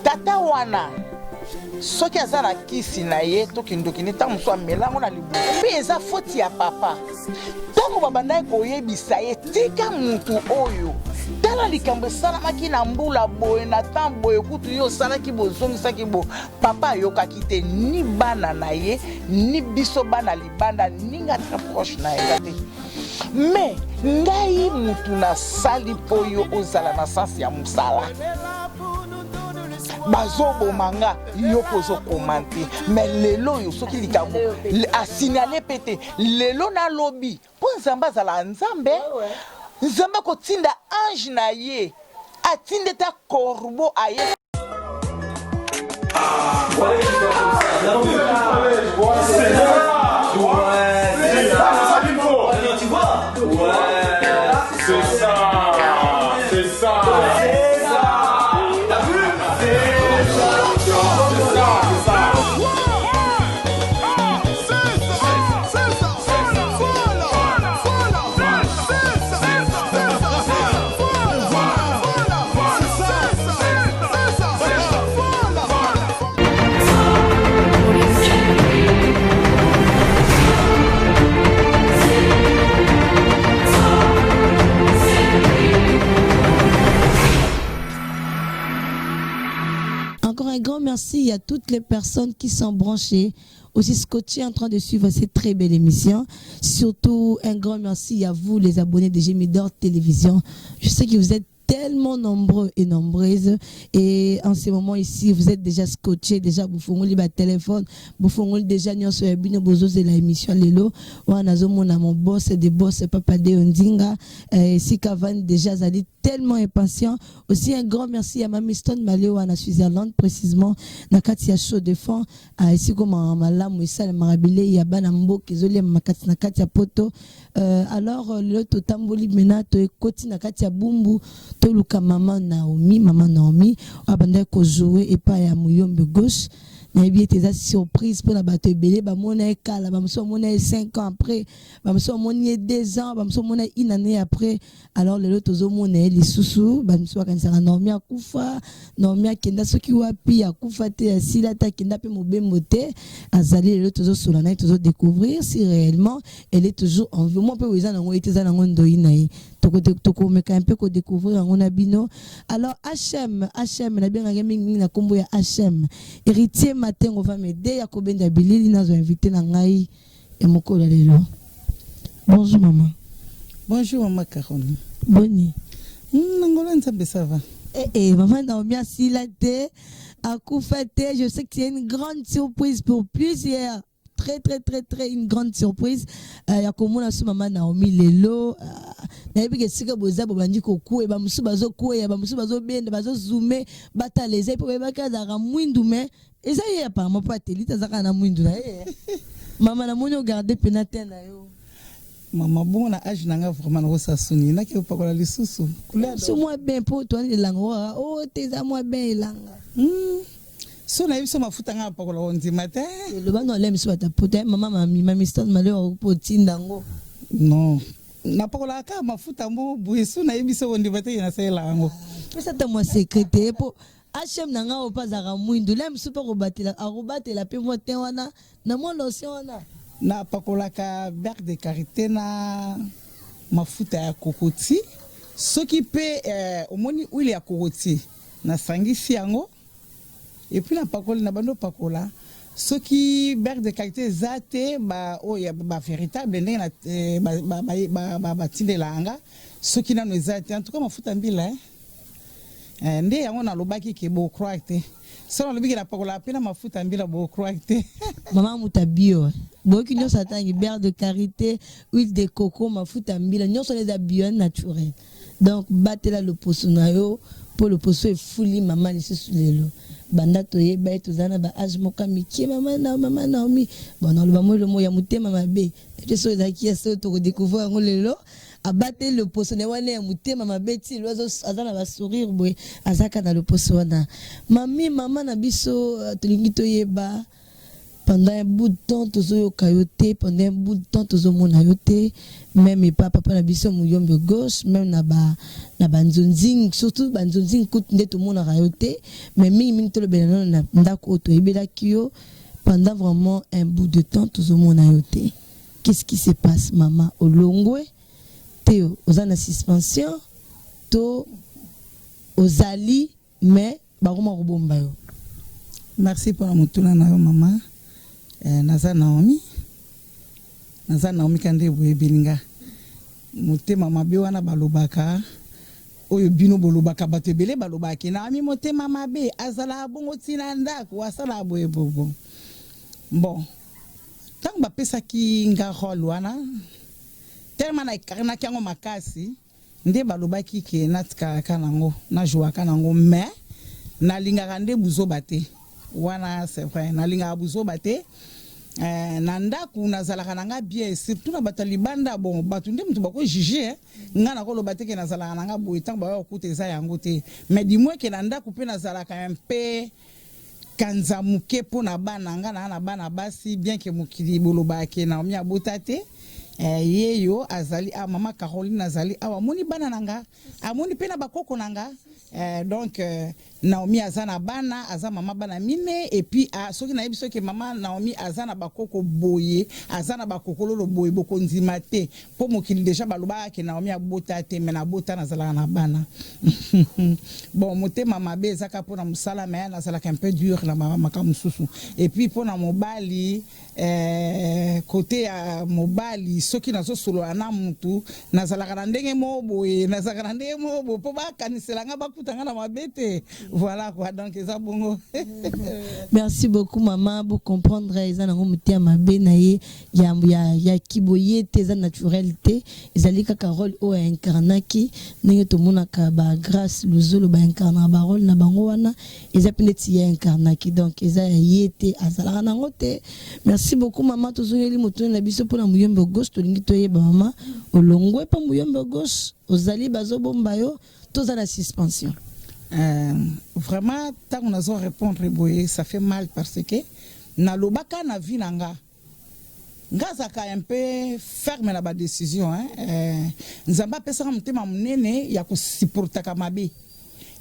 Tata wana soki azala kisi na ye to kindokini ta muso amelango na libu pe eza foti ya papa tango babanda koyebisa ye tika mutu oyo tala likambo esalamaki na mbula boye na tan boye kutu yo osalaki bozongisaki bo papa ayokaki te ni bana na ye ni biso bana libanda ninga très proche na ye te mais ngai mutu na sali po yo ozala na sansi ya musala bazobo manga yo pozo commenter mais lelo yo soki likambo a signaler pété lelo na lobby po nzamba zala nzambe nzamba ko tinda ange na ye atinde ta corbeau aye Un grand merci à toutes les personnes qui sont branchées, aussi scotchées en train de suivre cette très belle émission. Surtout, un grand merci à vous, les abonnés de Gémidor Télévision. Je sais que vous êtes tellement nombreux et nombreuses et en ce moment ici vous êtes déjà scotchés, déjà vous fongoli ba téléphone, vous fongoli déjà nyo so bino bozo de la émission lelo wana zo mona mon boss de boss papa de Ondinga si Kavan déjà zali tellement impatient. Aussi un grand merci à Mami Stone Maleo en Switzerland précisément na kati ya show de fond ici comme malamu isale marabile ya bana mboke zoli makati na kati ya poto alors le totamboli menato ekoti na kati ya bumbu toluka maman Naomi abanda ko jouer et pas ya muyombe gauche na bien tes surprise pour la bateau belé ba mona kala ba mso mona 5 ans après ba mso mona 2 ans ba mso mona une année après alors le tozo mona li susu ba mso kanisa Naomi akufa Naomi akenda soki wapi akufa te asila ta kenda pe mobembo te azali le tozo solana tozo découvrir si réellement elle est toujours en vie moi pe weza na ngo iteza na ngo ndoina yi toko meka un peu ko découvrir en abino. Alors HM na bien mingi na kombo ya HM héritier matin on va m'aider ya kobenda bilili nazo invité na ngai et moko lelo. Bonjour maman. Bonjour maman Caroline. Boni. Nangola nzambe ça va. Maman Naomi Asilate a koufaté, je sais que c'est une grande surprise pour plusieurs. Très une grande surprise. Ya komona su maman Naomi lelo na yebike sika boza bobandi koku e ba musu bazo ku e ba musu bazo benda bazo zoomer bata les po ba kaza mwindu me eza ye pa mo patelita zaka na mwindu na maman na moni regarder penate na yo maman bon na âge nanga vraiment na rosa suni na ke pa kola lisusu kula so moi ben po to ni lango oh teza moi ben ilanga so na biso mafuta nga pa kola ondima te le bano lem so ta pote maman mami stone malheur po tindango non na pa kola ka mafuta mo buisu na biso ondima te na sela ngo pesa ta mo secrétaire po HM nanga o pas za mwindu lem super robatela pe mo te wana na mo lotion wana na pa kola ka berg de karité na mafuta ya kokoti soki pe omoni huile ya kokoti na sangisi yango. Et puis la pacola na bando pacola ce qui berg de qualité zate ba o ya ba véritable ndena ba tinde langa ce qui na no zate en tout cas mafuta mbila ndé yango na lobaki ke bo croite so na lobiki na pacola pena mafuta mbila bo croite maman mutabio boki nyo satangi berg de karité huile de coco mafuta mbila nyo so les bio naturel donc batela le poso na yo pour le poso e fuli maman ici sous lelo banda toye ba tozana ba age moka mikie maman Naomi bon on va moi le mot ya mutema mabe je so ezaki so to découvrir ngo lelo abattre le poso ne wana ya mutema mabe ti lozo azana ba sourire boy azaka na le poso wana mami maman na biso tolingi toyeba pendant un bout de temps tozo kayote, pendant un bout de temps tozo mona yote, même et papa na biso muyombe gauche, même na nzonzing, surtout nzonzing kout nde to mona kayote, mais mingi to le benano na ndako oto ebela kiyo pendant vraiment un bout de temps tozo mona yote. Qu'est-ce qui se passe maman olongwe Théo aux en suspension to aux ali mais baroma robomba yo. Merci pour la mutuna na yo maman. Naza Naomi kande boye bilinga motema mabe wana balobaka oyo bino bolobaka bato ebele balobaki Naomi motema mabe azala bongo tina ndako asala boye bobo bon tant bapesaki nga rôle wana tellement na ikarna kyango makasi nde balobaki ke natika kanango na joa kanango mais nalingaka nde buzoba te wana c'est vrai nalingaka buzoba te na ndako nazalaka nanga bien surtout na bato libanda bon bato nde mutu bako juger nga na koloba te ke nazalaka nanga boye ntango ba okuta eza yango te mais du moins ke na ndako mpe nazalaka un peu kanza muke mpo na bana nga na bana basi bien ke mokili bolobaki Naomi abota te yeyo azali mama Caroline azali amoni bana nanga amoni pe na bakoko nanga donc Naomi azana bana aza mama bana mine et puis soki na yebiso ke mama Naomi azana bakoko boye azana bakokolo boye bokonzima te po mokili déjà baloba ke Naomi abota te mais na bota nazala na bana bon motema mabe ezaka pona musala mais nazala un peu dur na maka mususu et puis pona mobali côté ya mobali soki nazo solo ana mutu nazala na ndenge moboye nazala na ndenge mobo po bakaniselanga bakutanga na mabete. Voilà quoi, donc ça bon. Merci beaucoup maman pour comprendre ils ont mutia mabe na ye ya kiboye teza naturalité ezali kaka rôle o incarnaki ninge to mona ka ba grâce luzulu ba incarna ba rôle na bango wana ezapineti ya incarnaki donc eza yete azala na ngote. Merci beaucoup maman tozongeli mutu na biso pour na muyombe gauche to lingi to yeba maman olongwe pa muyombe gauche ozali bazo bomba yo toza la suspension. Vraiment, tant qu'on a besoin répondre, ça fait mal parce que na lobaka na vie nanga. Ngazaka un peu ferme la décision. Nzamba pesa mtema mnene ya kusiporta kamabe.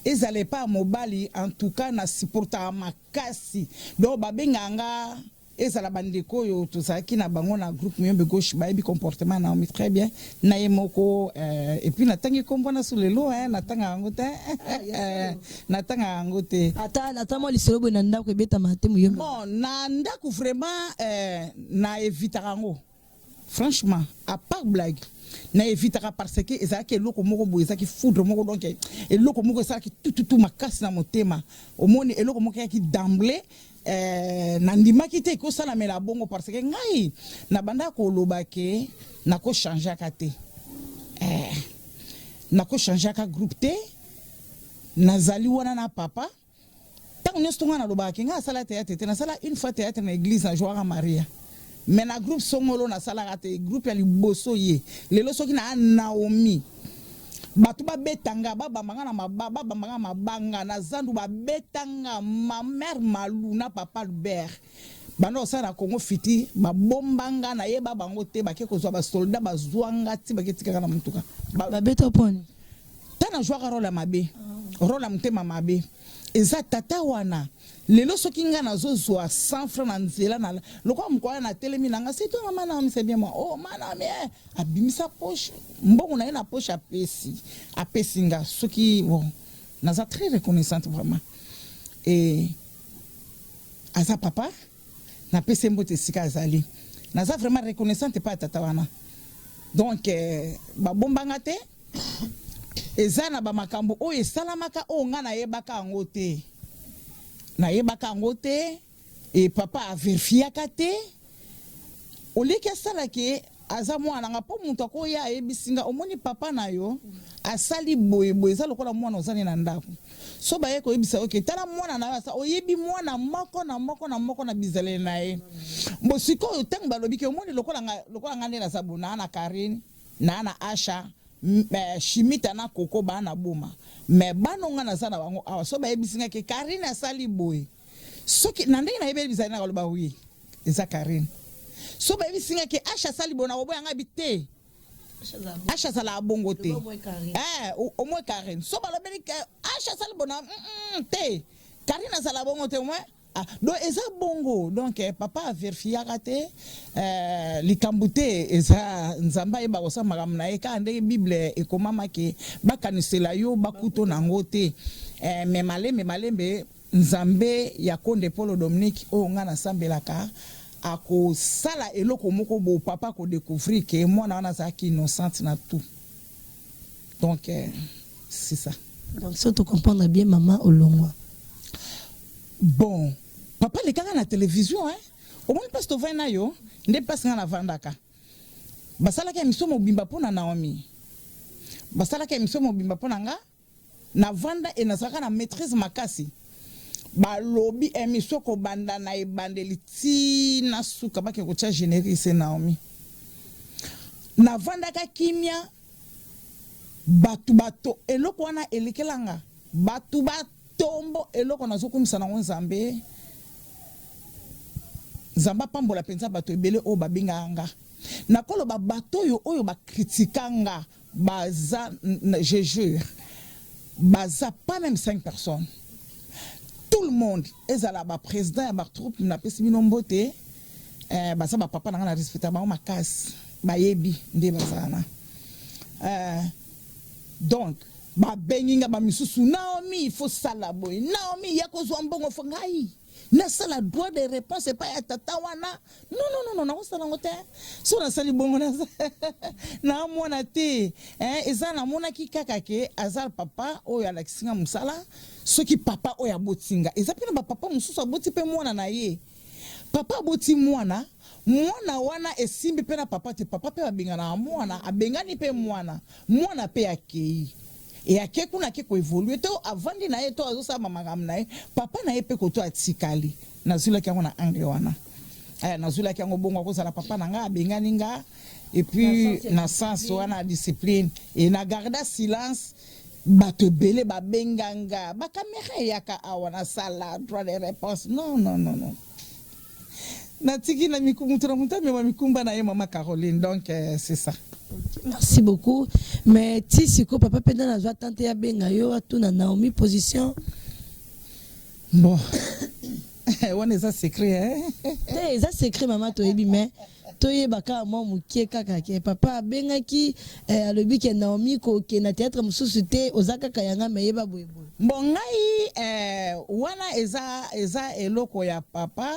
Ezale pas mobali en tout cas na siporta makasi. Donc babenganga ezala bandeko yo tozaki na bango na groupe muyombe gauche bayebi comportement na omi très bien na yemoko et puis natangi kombona sur le lot natanga ngote natanga ngote ata mo lisolo bo na ndako ebeta mate muyombe bon na ndako vraiment na évitaka ngo franchement à part blague na évitaka parce que ezaki eloko moko bo ezaki foudre moko donc eloko moko ezaki tout makasi na motema omoni eloko moko yaki d'emblée nandimaki te ko sala mela bongo parce que ngai na banda ko lobake na ko changer ka te na ko changer ka groupe te nazali wana na papa tant nyos tonga na lobake nga sala théâtre te na sala une fois théâtre na église na Joara Maria mais na groupe songolo na sala te groupe ya liboso ye lelo soki na Naomi batu babetanga babambanga na babambanga mabanga na zandu babetanga ma mère Malou na papa Albert bando sala Congo fiti babombanga na ye babango te bake kozwa ba soldat bazwanga ti baketika na mutuka babeta poni tana jouer rôle mabe rôle mtema mabe eza tata wana lelo soki nga nazozwa 100 francs na nzela na lokwa mkoya na telemi nanga c'est toi maman Naomi c'est bien moi oh mana mais abimisa poche mbongo na ye na poche apesi nga soki bon naza très reconnaissante vraiment et aza papa na pese mbote sika azali naza vraiment reconnaissante pa tata wana donc babombanga te eza na ba makambo oyo esalamaka oyo nga nayebaka yango te nayebaka yango te et papa averifiaka te oleki asalaki aza mwana nga po mutu akoya ayebisinga omoni papa na yo asali boyeboye eza lokola mwana ozali na ndako so baye koyebisa oke tala mwana na yo asa oyebi mwana moko na bizaleli na ye mbo sikoyo ntango balobi ke omoni lokola nga nde naza bo na Karine na Asha Chimita na Koko bana boma mais banonga naza na bango awa so bayebisinga ke Karine asali boye soki na ndenge na yebeli bizali na kaloba oui eza Karine so ba bisinga ke Acha sali bona obo yanga bité Acha sala bongo te au moins Karine so ba lobeli ke Acha sali bona te Karine sala bongo te moi donc eza bongo donc papa a vérifié raté likambute eza nzamba e ba kosa makamna e ka ndenge bible e komama ke bakanisela yo bakuto nango te me malembe nzambe ya konde Polo Dominique o ngana sambelaka ako sala eloko moko bo papa ko découvrir que moi na za ki innocente na tout donc c'est ça donc ça tu comprendre bien maman Olongwa bon papa le kaka na télévision au moins parce que vana yo nde passe na vandaka basala ka émission mobimba pona Naomi basala ka émission mobimba pona nga na vanda et na saka na maîtrise makasi ba lobby émission ko banda na ebandeli ti na suka ba ke ko cha générique c'est Naomi na vanda ka kimia bato eloko wana elekelanga bato tombo eloko na zokumisa na Nzambe Zamba pambola penza bato ebele o babinga nga na kolo ba bato oyo ba criticanga baza je jure baza pas même 5 personnes tout le monde ezala ba président ya ba troupe na pesi binombote baza ba papa na respecta ba makasi ba yebi nde bazana donc ba benginga ba misusu Naomi il faut sala boy Naomi ya ko zo mbongo fo ngai na sala droit de réponse pas ya tata wana non na sala ngote so na sali bongo na mona te eza na mona ki kaka ke azal papa oyo alakisinga musala soki papa oyo abotinga eza pena ba papa mususu aboti pe mwana na ye papa aboti mwana wana esimbi pena papa te papa pe abengana na mwana abengani pe mwana pe akei et à quel point ko évoluer to avandi na eto azosa mama na papa na epe ko to atikali na zula ki na angle wana na zula ki ngo bongo ko sala papa na nga bengani nga et puis na sens wana discipline et na garda silence bato belé ba benganga ba caméra yaka awana sala droit de réponse non na tiki na mikumutra mutame wa mikumba na ye mama Caroline donc c'est ça. Merci beaucoup. Mais si papa peut dans la tante ya benga yo tout na Naomi position. Bon. On est ça secret ça secret maman to yebi mais to yebaka mo mukie kaka ke papa benga ki alobi ke Naomi ko ke na théâtre mususu te ozaka kayanga meyeba boyebo. Bon ngai wana eza eloko ya papa.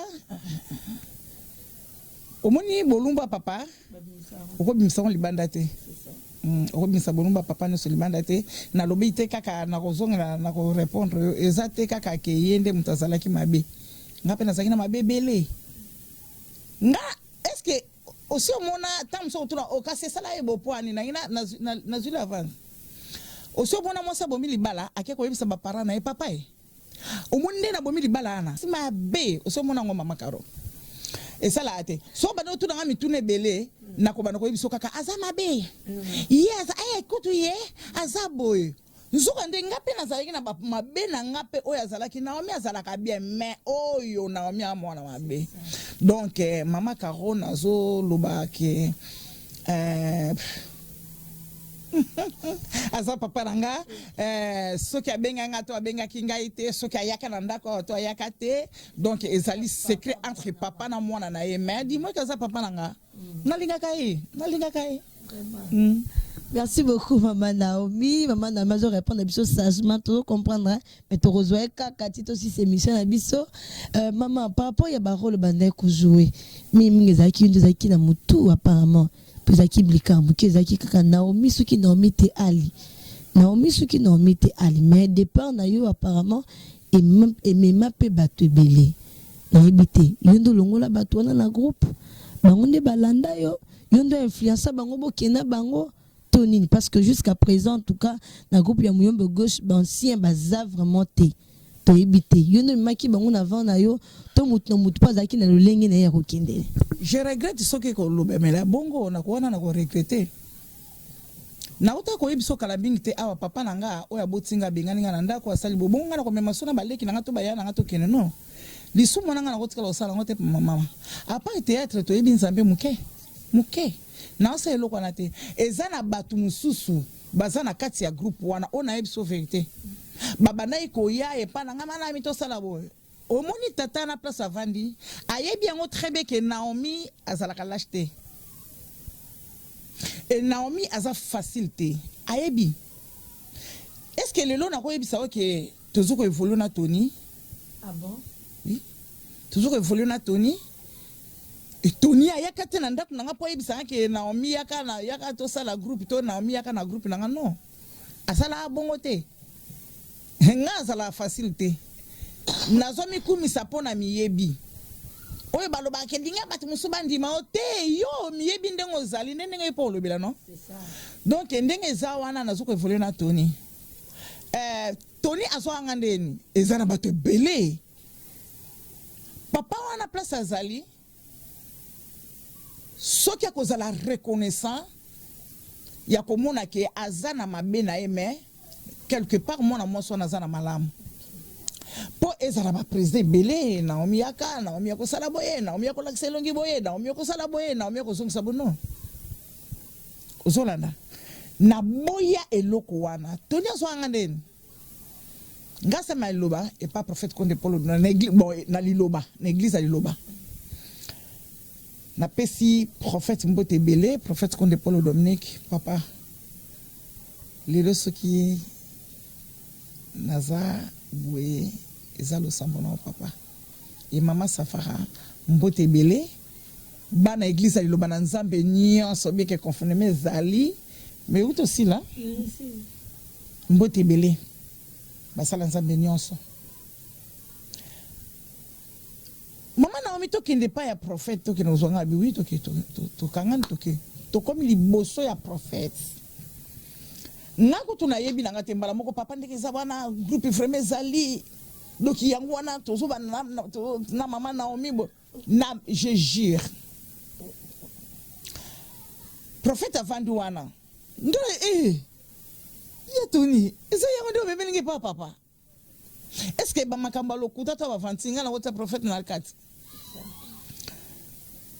Omoni bolumba papa okobimisa on libanda te okobimisa bolumba papa no libanda te na lobi te kaka na kozonga na ko répondre ezate kaka ke yende mutazala ki mabe ngape na zakina mabe bele nga est-ce que aussi mona tamso tuna okase sala ebo poani na ina na zula avant aussi mona mosa bomi libala akeko yebisa ba parents na e papa omunde na bomi libala ana sima be aussi mona ngoma makaro et ça là so bano tout dans mi tourner belé na ko bano ko biso kaka azama be yes écoute ye azaboy nzuka ndenga pe na zalaki na mabe na ngape oyo azalaki Naomi azalaka bien mais oyo Naomi amona mabe donc mama Caro nazo loba ke aza papa nanga soki abenga nga to abenga kinga ite soki ayaka na ndako to ayaka te donc ezali secret entre papa na mwana na ye mais dis-moi que ça papa nanga nalinga kai Merci beaucoup, Maman Naomi. Maman Naomi, je réponds à biso sagement, tu comprendre, mais tu rejoins kaka tito si c'est mission à biso. Maman, par rapport à rôle bandé que jouer, mais mingezaki une zaki na mutu apparemment. Zaki blika muke zaki kaka Naomi suki Naomi te ali. Naomi suki Naomi te ali, mais départ na yo apparemment et même pe bato belé. Na ebité, yondo longola bato na groupe. Bango nde balanda yo, yondo influencer bango bokena bango. Parce que jusqu'à présent, en tout cas, dans le groupe Yamuyombe gauche, ancien baza vraiment té. To ebité. Yono maki bango avant na yo, to mut pas zaki na lolenge na ya kokende. Je regrette ce que kolobe mais la bongo na ko na ko regretter. Na uta ko yebiso kala bingi te awa papa nanga oya botinga bengani nga na ndako asali bobonga na ko mema sona baleki na to bayana nga to kene non. lisu monanga na kotika la sala ngote mama apa théâtre to yebi nzambe muke na sa eloko na te eza na batu mususu baza na kati ya groupe wana ona yebiso vérité baba na ikoya epa na ngama na mito sala boye omoni tata na place avandi ayebi yango très bien que Naomi azalaka lâcheté et Naomi aza facilité ayebi est-ce que lelo na ko yebisa que toujours évoluer na Tony. Ah bon? Oui. Toujours évoluer na Tony. Et Tony ayaka te na ndako nanga po yebisa ke Naomi yaka to sala groupe to Naomi yaka na groupe nanga non. Asala bongo te. Nga sala facilité. Nazomi kumisa pona miyebi. Oye baloba ke dinga batu musuba ndima o te yo miyebi ndengo zali ndenge po lobela non? C'est ça. Donc ndenge za wana nazuko évoluer na Tony. Tony aso angandeni ezana bato belé papa wana place azali soki akozala reconnaissant ya komona ke azana mabe na eme quelque part mona moso na azana malamu po ezala ba président belé Naomi yaka Naomi yakosala boye Naomi yakolakisa elongi boye Naomi yakosala boye Naomi yakozongisa bono ozolanda na boya eloko wana Tony aso angandeni ngasa ma liloba et pas prophète Konde Polo na l'église bon na liloba na église à liloba na pesi prophète Mbote Belé prophète Konde Polo Dominique papa les ceux qui naza boué ezalo sambono papa et maman Safara Mbote Belé ba na église à liloba na nzambe nyonso bien que conformément zali mais où aussi là Mbote Belé basala nzambe nyonso mama Naomi tokende pa ya prophète tokende ozwanga biwi tokangani tokomi liboso ya prophète ngako tunayebi nanga te mbala moko papa ndenge eza wana groupe vraiment ezali doki yango wana tozoba na mama Naomi na je jure prophète avandi wana ndole Tony, est-ce que pas papa? Est-ce que Bamakamba lokuta to avantinga na wota prophète na alkati?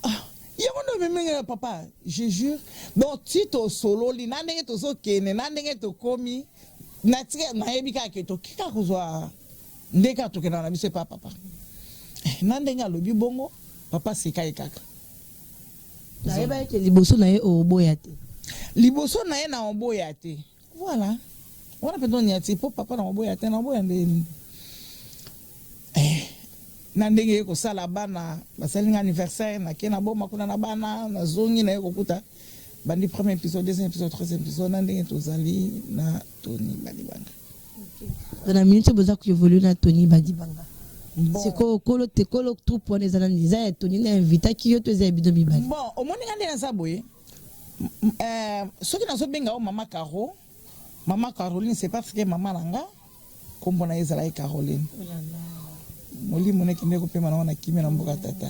Ah, yamondo memenge papa, je jure. Donc tito solo li na ndenge tozo kene na ndenge to komi na tika na yebika ke to kika kozwa ndeka to kena na bise pa papa. Na ndenge alobi bongo papa sekai kaka. Na yeba ke liboso na ye oboya te. Liboso na ye na oboya te. Voilà. On a besoin de pour papa na oboya te na oboya ndeni. Na ndenge ko sala bana basali anniversaire na kena boma kuna na bana na zongi na ko kuta bandi premier épisode deuxième épisode troisième épisode na ndenge tozali na Tony Badibanga. Dans la minute boza ku évoluer na Tony Badibanga. C'est ko te kolo troupe on ezana niza Tony na invita ki yo to za bido bibali. Bon, au moni ngande na saboye. Soki na zo benga o mama Caro. Maman Caroline, c'est parce que maman nanga kombo na ezala Caroline. Moli mone kinde ko pe mana na kimi na mboka tata.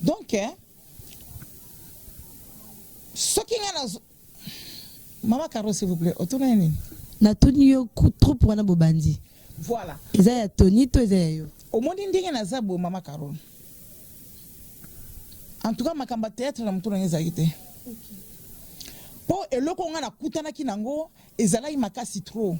Donc soki ngana maman Caro s'il vous plaît, otuna nini? Na Tony yo trop pour na bobandi. Voilà. Eza ya Tony to eza yo. Omoni ndenge na zabo maman Caro. En tout cas makamba théâtre na mutuna ngeza yite. Po eloko nga na kutana kinango ezalaki makasi trop.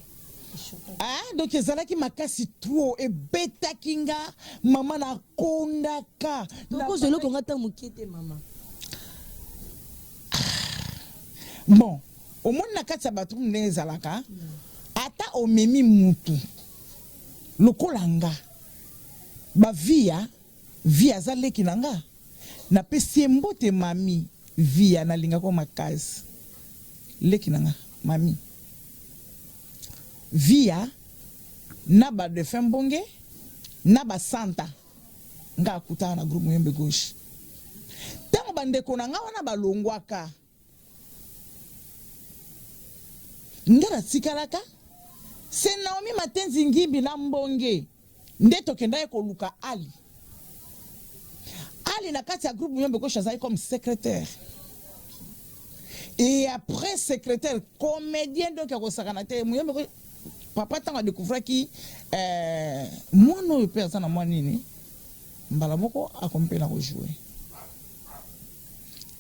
Ah donc ezalaki makasi trop e beta kinga mama na kondaka. Donc eloko nga ta mukete mama. Bon, au monde na kati ya batum ndenge ezalaka ata omemi mutu lokolanga ba via zaleki nanga na pesi mbote mami via na linga ko makasi leki nanga mami via na ba de fembonge na ba santa nga kutana na groupe Muyembe Gauche tango bandeko na nga wana balongwaka ngara tikalaka se Naomi Matenzi ngimbi na mbonge ndeto kenda ekoluka ali na kati ya groupe Muyembe Gauche azali comme secrétaire. Et après secrétaire, comédien donc à Rosakanate, papa tanga découvrir qui moi non personne na moi nini mbala moko akompena ko jouer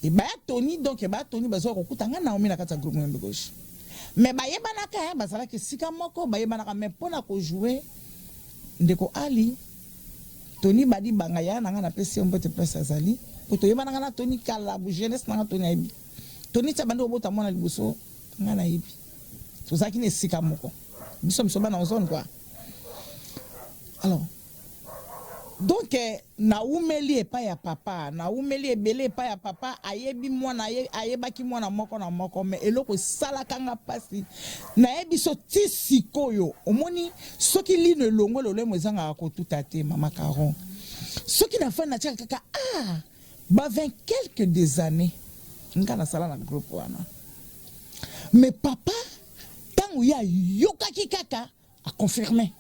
et ba Tony donc ba Tony bazo ko kutanga na omi na kata groupe de gauche mais ba yebana ka bazala ke sika moko ba yebana ka mais pona ko jouer ndeko Ali Tony badi banga ya na ngana pesi mbote pesa zali poto yebana ngana Tony kala bu jeunesse na Tony aibi Tony tabande obota mona liboso ngana aibi to zaki ne sika moko biso msoba na zone quoi alors donc na umeli epa ya papa na umeli ebele epa ya papa ayebi mwana ayebaki mwana moko na moko mais eloko sala kanga pasi na yebi so tisikoyo omoni soki lino longo lolo mwezanga ko tutate mama Caron soki na fa na tia kaka ba 20 quelques des années ngana sala na groupe wana mais papa tangu ya yokaki kaka a confirmé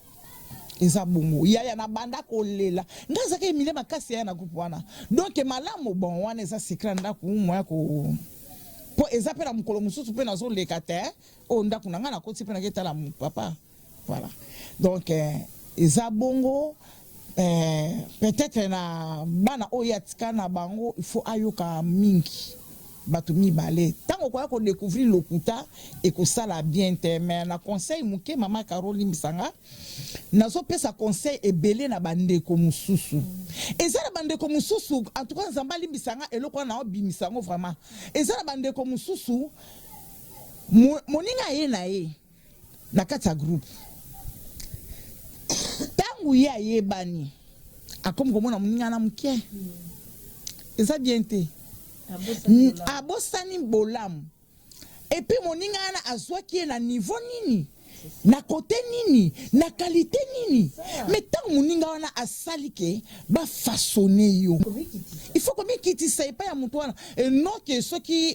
eza bongo ya na banda kolela ngaza ke mile makasi ya na groupe wana donc malamu bon wana eza secret ndako moya ko po eza pena mukolo mususu pena zo lekate o ndako nanga na koti pena ketala papa voilà donc eza bongo peut-être na bana oyatika na bango il faut ayoka mingi batu mibale tango kwa ko découvrir lokuta et ko sala bien te mais na conseil muke mama Caroline Misanga nazo pesa conseil ebele na bandeko mususu eza na bandeko mususu en tout cas Nzamba Limbisanga eloko na obimisango vraiment eza na bandeko mususu moninga ye na ye na kata groupe tangu ya yebani akom komona moninga na muke eza bien te abosani bolam et puis moninga na azwaki na niveau nini na côté nini na qualité nini mais tant moninga wana asalike ba façonner yo il faut combien kiti ça pas ya mutu wana et non que ce qui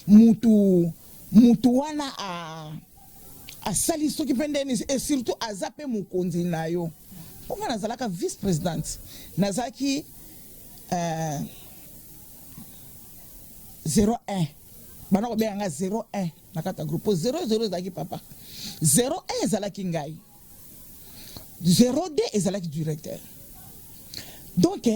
mutu wana a sali soki pendeni et surtout azape mukonzi na yo ponga nazalaka vice présidente nazaki 01 bana ko benga 01 na kata groupe 00 zaki papa 01 ezalaki ngai 02 ezalaki directeur donc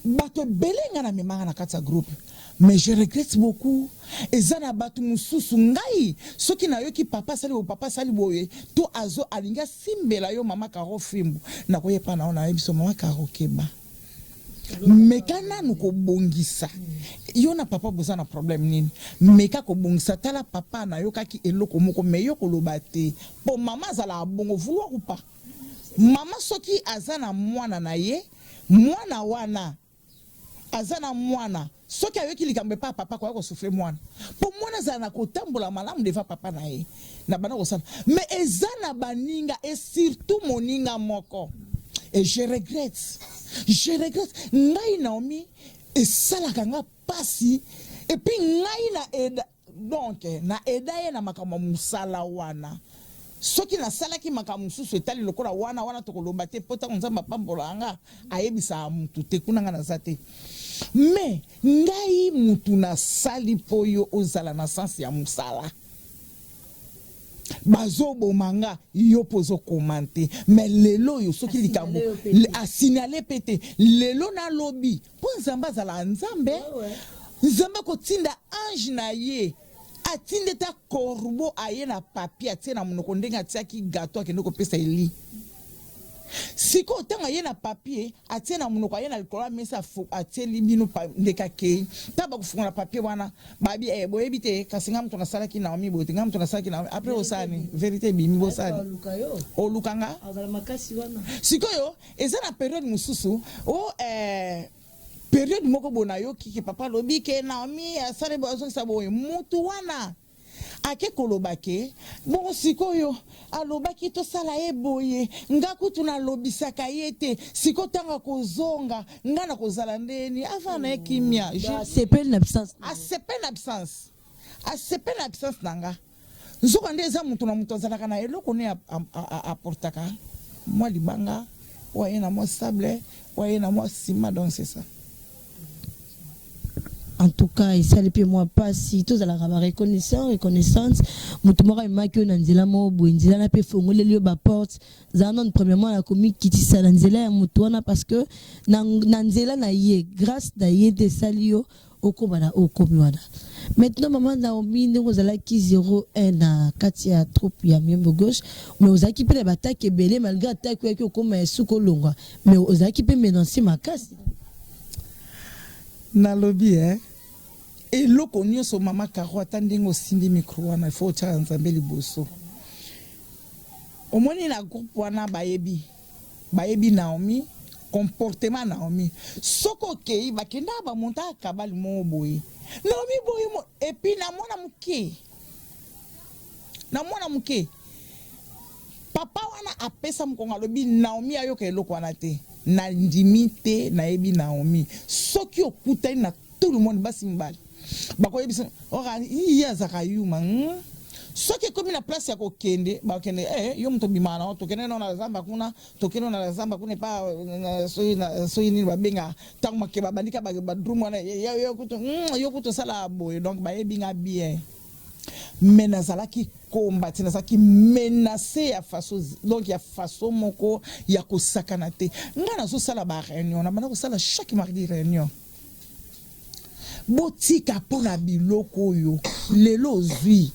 bato belenga na memanga na kata groupe mais je regrette beaucoup ezana batu mususu ngai soki na yoki papa sali boye to azo alinga simbela yo mama Caro Fimbu na koyepa na ona ebiso mama Caro Keba mekana nuko bongisa yo na papa bozana problème nini meka ko bongisa tala papa na yo kaki eloko moko meyo ko lobate po mama zala bongo vouloir ou pas mama soki azana mwana na ye mwana wana azana mwana soki ayoki likambe pa papa ko souffrir mwana po mwana zana ko tambola malamu deva papa na ye na bana ko sala mais ezana baninga et surtout moninga moko et je regrette ngai Naomi et sala kanga pasi et puis ngai na eda donc na eda ye na makama musala wana soki na sala ki makama mususu etali lokola wana to koloba te pota nzamba pambola anga ayebisa mutu te kunanga na zate mais ngai mutu na sali poyo ozala na sens ya musala bazo bomanga yo pozo commenter mais lelo yo soki likambo a signaler pété lelo na lobby po nzamba zala nzambe nzamba ko tinda ange na ye atinde ta corbeau aye na papier atie na monoko ndenga tiaki gâteau akende ko pesa eli siko tanga ye na papier atie na monoko aye na likola mesa atie libino ndeka ke taba kufunga na papier wana babi boyebi te kasinga mtu na sala ki na omi bote ngam mtu na sala ki na après osani vérité bimi bosani o lukanga siko yo eza na période mususu o période moko bona yo ki papa lobi ke na omi asale bozo sabo mutu wana ake kolobake bon sikoyo alobaki to sala eboye ngaku tuna lobisaka yete siko tanga kozonga ngana kozala ndeni afana ekimia s'appelle l'absence nanga nzoka ndeza mutu na mutu azalaka na eloko ne apportaka moi libanga waye na moi sable waye na moi ciment donc c'est ça en tout cas et ça les moi pas si tous à la reconnaissance mutumora imaki na nzela mo boinzela na pe fongole lio ba porte zanon premièrement la commune qui tisa na nzela ya mutuana parce que na nzela na ye grâce da ye de salio okobana okomiwana maintenant maman Naomi nous allons qui 01 na katia troupe ya miembo gauche mais aux équipes les batailles belé malgré attaque ko comme sukolonga mais aux équipes menancer makasi na lobby et loko nyonso mama Karo atandingo sindi micro wana faut cha nzambe liboso omoni na groupe wana bayebi Naomi comportement Naomi soko kei bakenda ba monta kabali mo boy Naomi boy mo et puis na mwana muke papa wana apesa mkonga lobi Naomi ayoka eloko wana te na ndimite na yebi Naomi soki okutani na tout le monde basi mbali bako yebi ora iya zakayuma soki komi na place ya kokende bakende yo mto bimana to kende na zamba kuna to kende na zamba kuna pa so ni babenga tangu makeba bandika ba drum wana yo kuto sala boy donc ba yebi nga bien menazalaki combattre nazaki menacer ya façon donc ya façon moko ya kosakana te ngana so sala ba réunion na bana ko sala chaque mardi réunion botika pona biloko yo lelo zui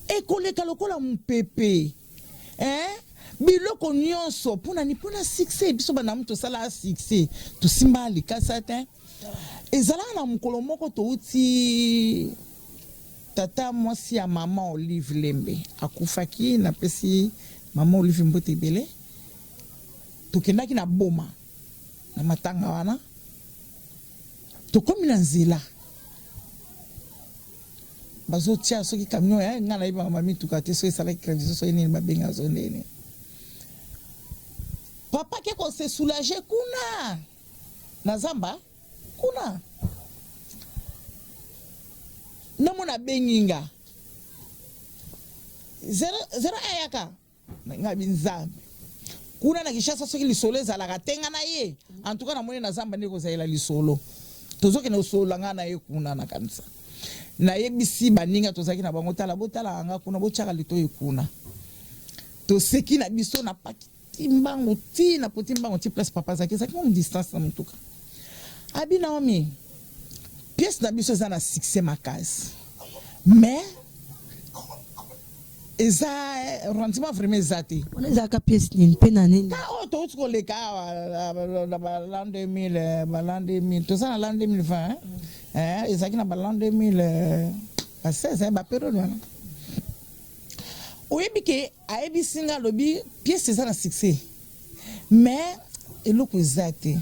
ekoleka lokola mpepe biloko nyonso pona ni pona succès biso bana mto sala succès to simba likasa te ezala na mukolo moko to uti tata mwasi ya mama Olive Lembe akufaki na pesi mama Olive Mbote Bele tokendaki na boma na matanga wana tokomi na nzela bazo tia soki camion nga na iba mama mituka te so esala crédit so ni babenga zo ndene papa ke ko se soulager kuna na zamba kuna namona benginga zero ayaka ngabi nzambe kuna na kishasa soki lisolo ezalaka tenga na ye en tout cas na moni na zamba ndeko zaela lisolo tozoke na solo nga na ye kuna na kanisa na yebisi baninga tozaki na bango tala botala anga kuna bochaka lito ekuna to seki na biso na paki mbango ti na poti mbango ti place papa zaki zaki mon distance na mutuka abi Naomi pièce na biso za na succès makasi mais eza rendement vraiment zati on est à pièce ni pena nini ka to utko le ka l'an 2000 l'an 2000 to ça l'an 2020 ezaki na l'an 2000 à 16 ba période wana oyebi ke ayebi singa lobi pièce za na succès mais eloko zati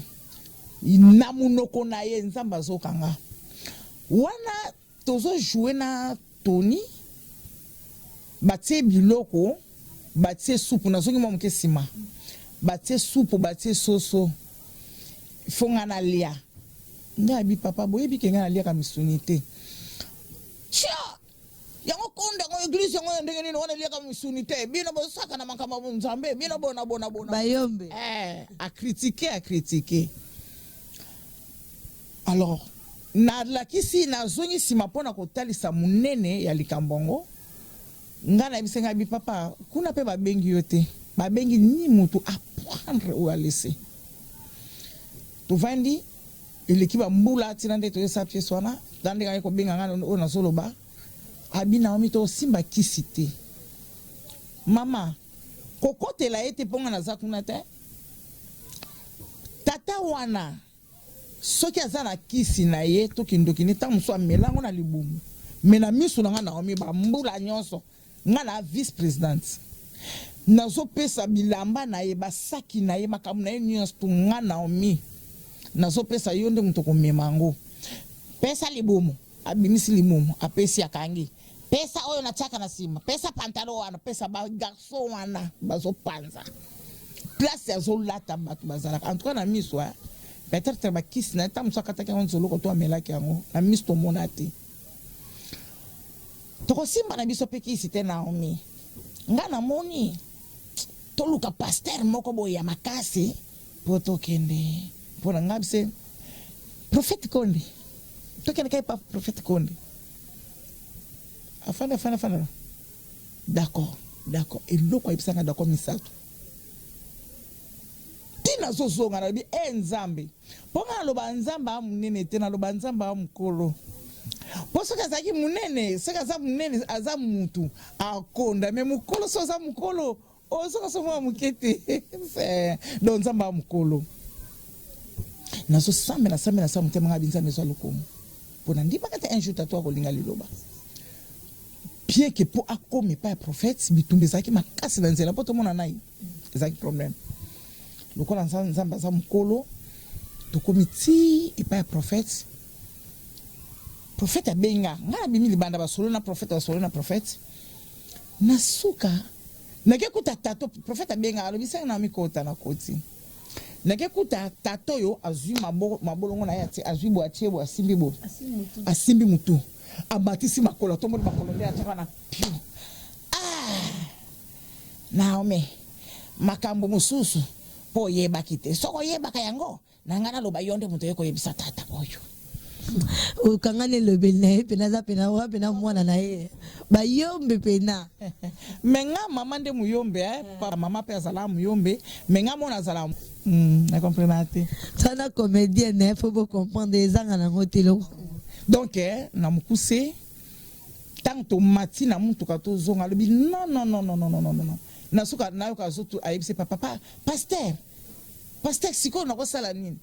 namunoko na ye nzamba zokanga wana tozo jouer na Tony batie biloko batie soupe na zongi moke sima batie soupe batie soso fonga na lia ngabi papa boyebi ke ngana lia ka misunité tia yango konda ngo église yango ndenge nini wana lia ka misunité bino bo saka na mankama nzambe bino bona bayombe à critiquer alors na la kisi na zongi sima pona kotalisa munene ya likambongo ngana bisenga bi papa kuna pe babengi yote babengi ni mutu apprendre ou à laisser to vandi l'équipe mbula tinande to sa pièce wana dande ga ko benga ngana ona solo ba abi Naomi to simba kisite mama kokote la ete ponga na zakuna te tata wana soki azana kisi na ye to kindokini ta muso amelango na libumu mena misu na Naomi ba mbula nyonso ngana vice présidente nazo pesa bilamba na ye basaki na ye makamu na ye nyonso to Naomi nazo pesa yonde mutoko memango pesa libumu abimisi limumu apesi akangi pesa oyo na chaka na sima pesa pantalo wana pesa ba garçon wana bazo panza place azo lata batu bazala en tout cas na misu peut-être ba kisi na ta muso kataka on zolo ko to amelaki yango na misu to monate to simba na biso pe kisi te Naomi ngana moni to luka pasteur moko boya makasi poto kende pona ngabse prophète konde to kene kai pa prophète konde afana d'accord et loko ibisanga d'accord misato tina zozonga na bi nzambe ponga loba nzamba amunene tena loba nzamba amukolo posoka zaki munene seka za munene aza mutu akonda me mukolo so za mukolo osoka so mwa mukete don nzamba amukolo nazo sambe na sa mutema ngabinza mezo lokomo pona ndi bakata un jour tatwa ko linga liloba bien que pour akome pas prophète bitumbe zaki makasi na nzela poto mona nai ezaki problème lokola nzamba za mukolo to komiti et pas prophète abenga ngana bimi libanda basolo na prophète nasuka nakekuta tato prophète abenga alobisa na mikota na koti nakekuta tato yo azwi mabolongo na yati azwi boatie bo asimbi mutu abatisi makolo to moni makolo nde ataka na piu Naomi makambo mususu po yeba kite soko yeba kayango nangana loba yonde mutu yeko yebisa tata oyo ukangane lobele pena pena wa pena mwana na ye ba yombe pena menga mama nde muyombe pa mama pe azala muyombe menga mona azala na comprenate sana comédienne faut vous comprendre ezanga na ngotelo donc na mukuse tanto mati na muntu kato zonga lobi non nasuka nayo kazotu ayebise papa pasteur siko na kosala nini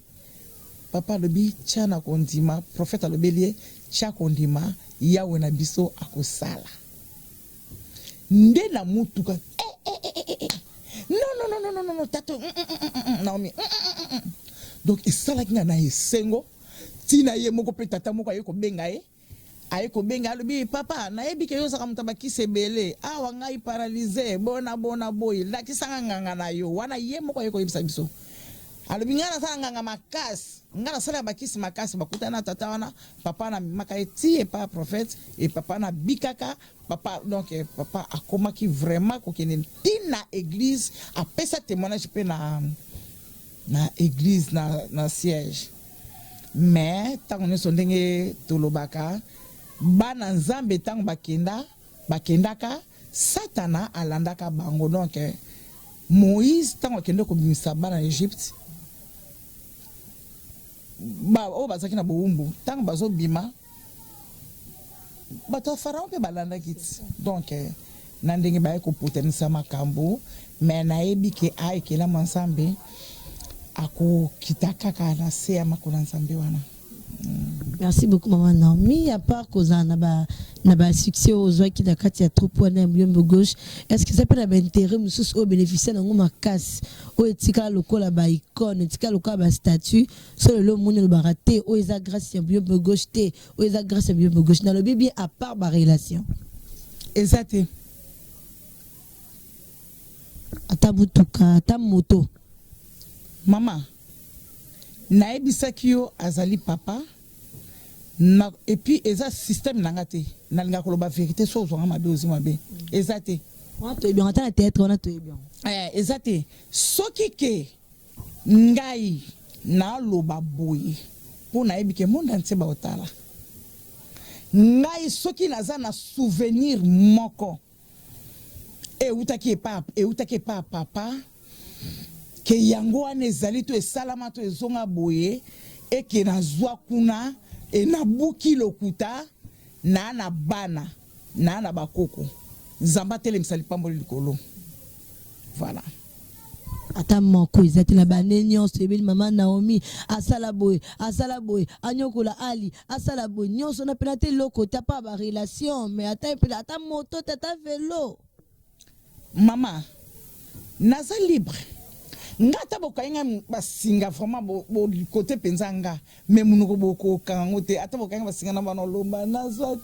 papa lobi chana kondima prophète lobelie cha kondima yawe na biso akosala nde na mutuka non tato Naomi donc isala kinga na esengo tina ye moko pe tata moko ayeko benga lobi papa na yebi ke yo saka mutabaki sebele awa ngai paralysé bona boy la kisanga nganga na yo wana ye moko ayeko yebisa biso alobi ngana sa nganga makasi ngana sala bakisi makasi bakutana tata wana papa na makaiti et pas prophète et papa na bikaka papa donc papa akomaki vraiment kokene tina église apesa témoignage pe na église na siège mais tant on est sondenge tolobaka bana nzambe tant bakendaka satana alandaka bango donc Moïse tant okende ko bimisa bana Égypte o bazaki na boumbu tant bazo bima bato pharaon pe balanda kiti donc na ndenge baye ko potenisa makambo mais na yebi ke ay ke la mansambe ako kitakaka na se ya makona nsambe wana. Merci beaucoup maman Naomi. À part cause na ba succès aux joies qui dakati ya trop na muyombo gauche, est-ce que ça peut avoir intérêt mususu au bénéficier na ngoma casse o etika lokola ba icône etika lokola ba statue sur le monde le baraté o eza grâce ya muyombo gauche té o eza grâce ya muyombo gauche na le bien à part ba relation exact atabutuka ata moto maman naebisaki yo azali papa na et puis eza système nangate na linga koloba vérité so zo mabe ozima be ezate on to bien ata théâtre on to bien ezate soki ke ngai na loba boye po na ebike monde entier ba otala ngai soki naza na souvenir moko utaki pa papa ke yango wana ezali to esalama to ezonga boye eke nazwa kuna nabuki lokuta na bana na bakoko nzamba telemisa lipambo likolo voilà ata moko ezati na banenyo sebeli mama Naomi asala boye anyokola ali asala boye nyonso na penate loko tapa ba relation mais ata moto tata vélo mama naza libre ngata bokainga basinga vraiment bo côté penzanga mais munuko boko kango te ata bokainga basinga na bana lomba nazwa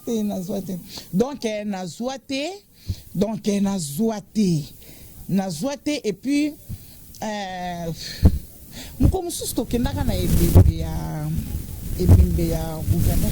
te et puis muko mususu to kendaka na ebimbe ya gouverneur